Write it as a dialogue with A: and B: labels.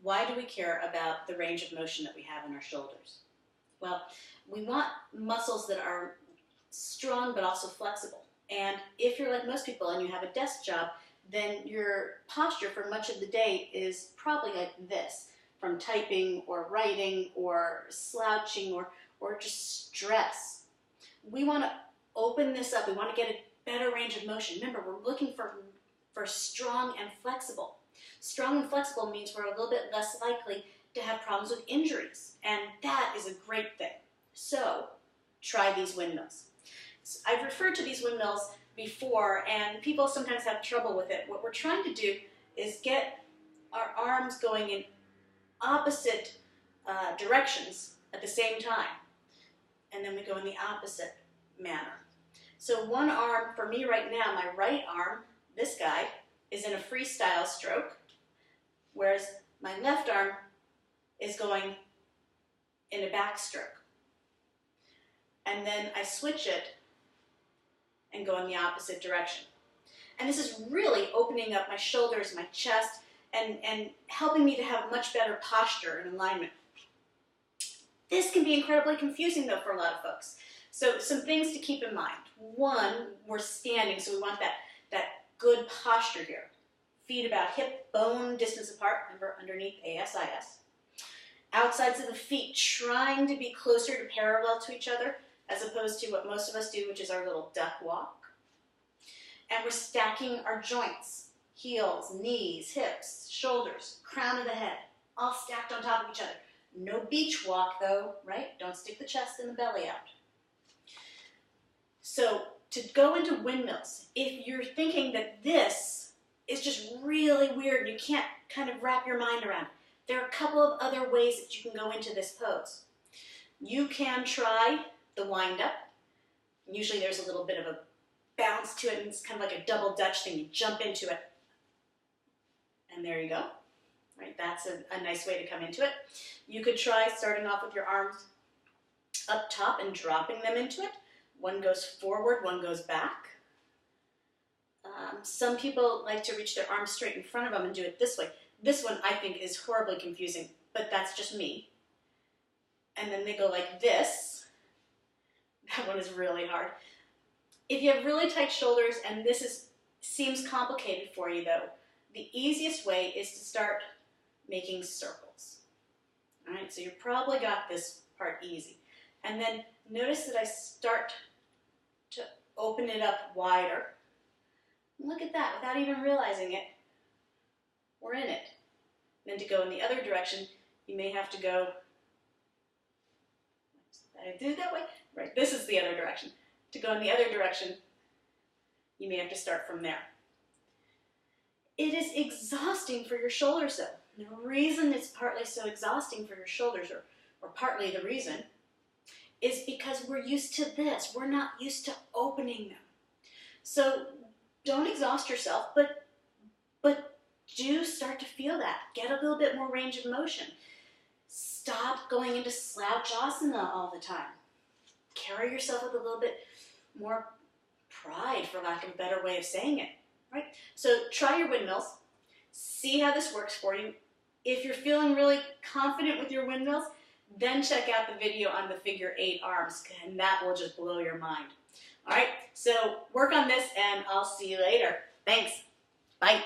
A: Why do we care about the range of motion that we have in our shoulders? Well, we want muscles that are strong but also flexible. And if you're like most people and you have a desk job, then your posture for much of the day is probably like this, from typing or writing or slouching or just stress. We want to open this up. We want to get a better range of motion. Remember, we're looking for strong and flexible. Strong and flexible means we're a little bit less likely to have problems with injuries, and that is a great thing. So try these windmills. I've referred to these windmills before, and people sometimes have trouble with it. What we're trying to do is get our arms going in opposite directions at the same time, and then we go in the opposite manner. So one arm, for me right now, my right arm, this guy, is in a freestyle stroke, whereas my left arm is going in a backstroke. And then I switch it and go in the opposite direction. And this is really opening up my shoulders, my chest, and helping me to have much better posture and alignment. This can be incredibly confusing though for a lot of folks. So some things to keep in mind. One, we're standing, so we want that good posture here. Feet about hip bone distance apart, remember underneath ASIS. Outsides of the feet trying to be closer to parallel to each other as opposed to what most of us do, which is our little duck walk. And we're stacking our joints, heels, knees, hips, shoulders, crown of the head, all stacked on top of each other. No beach walk though, right? Don't stick the chest and the belly out. So to go into windmills, if you're thinking that this is just really weird, you can't kind of wrap your mind around it, there are a couple of other ways that you can go into this pose. You can try the wind up. Usually there's a little bit of a bounce to it, and it's kind of like a double Dutch thing. You jump into it, and there you go. Right? That's a nice way to come into it. You could try starting off with your arms up top and dropping them into it. One goes forward, one goes back. Some people like to reach their arms straight in front of them and do it this way. This one I think is horribly confusing, but that's just me. And then they go like this. That one is really hard. If you have really tight shoulders and this seems complicated for you though, the easiest way is to start making circles. All right, so you probably got this part easy. And then notice that I start to open it up wider. Look at that, without even realizing it, we're in it. And then to go in the other direction, you may have to go, did I do it that way? Right, this is the other direction. To go in the other direction, you may have to start from there. It is exhausting for your shoulders though. And the reason it's partly so exhausting for your shoulders, or partly the reason, is because we're used to this. We're not used to opening them. So don't exhaust yourself, but do start to feel that. Get a little bit more range of motion. Stop going into slouchasana all the time. Carry yourself with a little bit more pride, for lack of a better way of saying it. Right? So try your windmills. See how this works for you. If you're feeling really confident with your windmills, then check out the video on the figure 8 arms, and that will just blow your mind. All right, so work on this, and I'll see you later. Thanks. Bye.